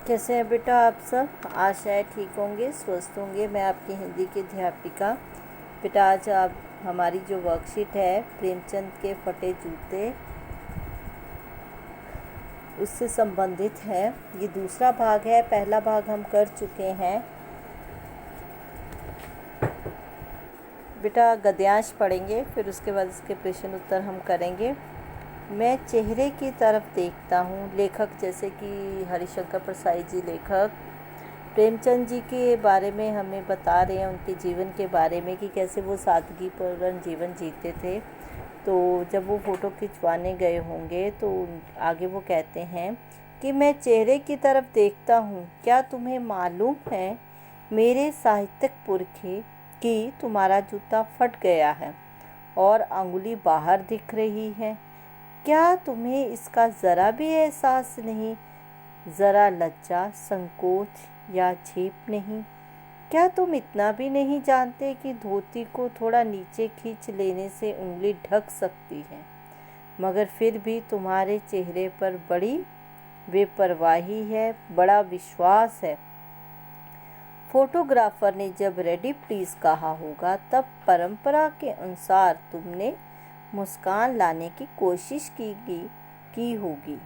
कैसे हैं बेटा आप सब? आशा है ठीक होंगे, स्वस्थ होंगे। मैं आपकी हिंदी की अध्यापिका। बेटा आज आप हमारी जो वर्कशीट है प्रेमचंद के फटे जूते, उससे संबंधित है। ये दूसरा भाग है, पहला भाग हम कर चुके हैं। बेटा गद्यांश पढ़ेंगे, फिर उसके बाद इसके प्रश्न उत्तर हम करेंगे। मैं चेहरे की तरफ देखता हूँ। लेखक जैसे कि हरिशंकर प्रसाद जी लेखक प्रेमचंद जी के बारे में हमें बता रहे हैं, उनके जीवन के बारे में कि कैसे वो सादगीपूर्ण जीवन जीते थे। तो जब वो फ़ोटो खिंचवाने गए होंगे तो आगे वो कहते हैं कि मैं चेहरे की तरफ देखता हूँ। क्या तुम्हें मालूम है मेरे साहित्यिक पुरखे कि तुम्हारा जूता फट गया है और अंगुली बाहर दिख रही है? क्या तुम्हें इसका ज़रा भी एहसास नहीं? ज़रा लज्जा, संकोच या झेप नहीं? क्या तुम इतना भी नहीं जानते कि धोती को थोड़ा नीचे खींच लेने से उंगली ढक सकती है? मगर फिर भी तुम्हारे चेहरे पर बड़ी बेपरवाही है, बड़ा विश्वास है। फोटोग्राफर ने जब रेडी प्लीज कहा होगा तब परंपरा के अनुसार तुमने मुस्कान लाने की कोशिश की होगी।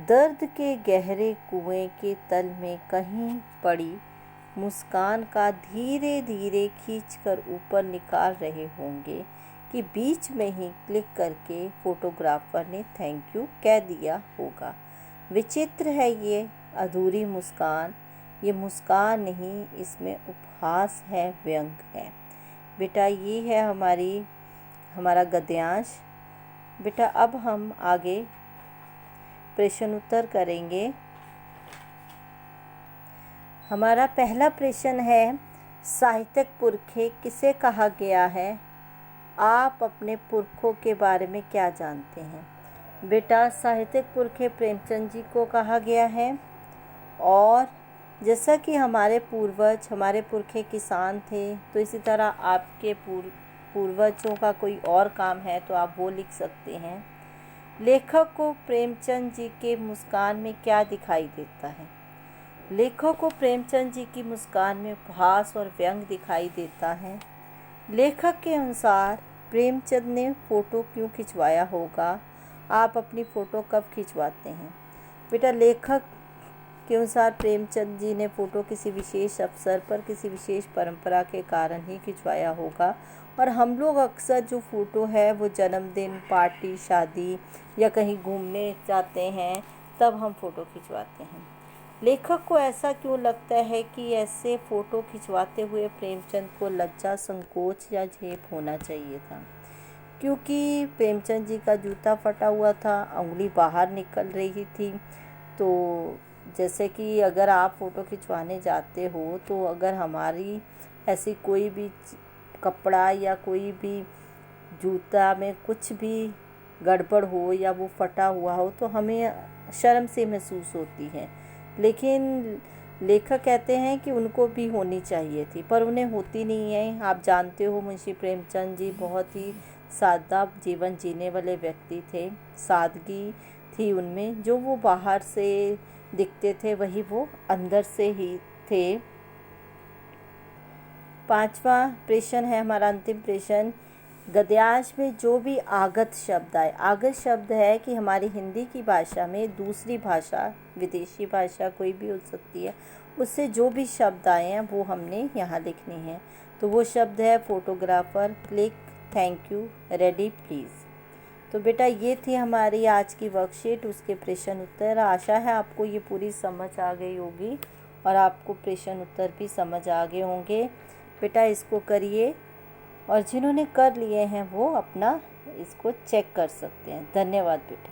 दर्द के गहरे कुएं के तल में कहीं पड़ी मुस्कान का धीरे धीरे खींचकर ऊपर निकाल रहे होंगे कि बीच में ही क्लिक करके फोटोग्राफर ने थैंक यू कह दिया होगा। विचित्र है ये अधूरी मुस्कान। ये मुस्कान नहीं, इसमें उपहास है, व्यंग है। बेटा ये है हमारा गद्यांश। बेटा अब हम आगे प्रश्न उत्तर करेंगे। हमारा पहला प्रश्न है, साहित्यिक पुरखे किसे कहा गया है? आप अपने पुरखों के बारे में क्या जानते हैं? बेटा साहित्यिक पुरखे प्रेमचंद जी को कहा गया है। और जैसा कि हमारे पुरखे किसान थे, तो इसी तरह आपके पूर्वजों का कोई और काम है तो आप वो लिख सकते हैं। लेखक को प्रेमचंद जी के मुस्कान में क्या दिखाई देता है? लेखक को प्रेमचंद जी की मुस्कान में उपहास और व्यंग दिखाई देता है। लेखक के अनुसार प्रेमचंद ने फ़ोटो क्यों खिंचवाया होगा? आप अपनी फ़ोटो कब खिंचवाते हैं? बेटा लेखक के अनुसार प्रेमचंद जी ने फ़ोटो किसी विशेष अवसर पर, किसी विशेष परंपरा के कारण ही खिंचवाया होगा। और हम लोग अक्सर जो फ़ोटो है वो जन्मदिन, पार्टी, शादी या कहीं घूमने जाते हैं तब हम फ़ोटो खिंचवाते हैं। लेखक को ऐसा क्यों लगता है कि ऐसे फ़ोटो खिंचवाते हुए प्रेमचंद को लज्जा, संकोच या झेप होना चाहिए था? क्योंकि प्रेमचंद जी का जूता फटा हुआ था, उंगली बाहर निकल रही थी। तो जैसे कि अगर आप फ़ोटो खिंचवाने जाते हो तो अगर हमारी ऐसी कोई भी कपड़ा या कोई भी जूता में कुछ भी गड़बड़ हो या वो फटा हुआ हो तो हमें शर्म से महसूस होती है। लेकिन लेखक कहते हैं कि उनको भी होनी चाहिए थी, पर उन्हें होती नहीं है। आप जानते हो मुंशी प्रेमचंद जी बहुत ही सादा जीवन जीने वाले व्यक्ति थे। सादगी थी उनमें, जो वो बाहर से दिखते थे वही वो अंदर से ही थे। पांचवा प्रश्न है हमारा, अंतिम प्रश्न। गद्यांश में जो भी आगत शब्द आए, आगत शब्द है कि हमारी हिंदी की भाषा में दूसरी भाषा, विदेशी भाषा कोई भी हो सकती है, उससे जो भी शब्द आए हैं वो हमने यहाँ लिखने हैं। तो वो शब्द है photographer, click, thank you, ready please. तो बेटा ये थी हमारी आज की वर्कशीट, उसके प्रश्न उत्तर। आशा है आपको ये पूरी समझ आ गई होगी और आपको प्रश्न उत्तर भी समझ आ गए होंगे। बेटा इसको करिए और जिन्होंने कर लिए हैं वो अपना इसको चेक कर सकते हैं। धन्यवाद बेटा।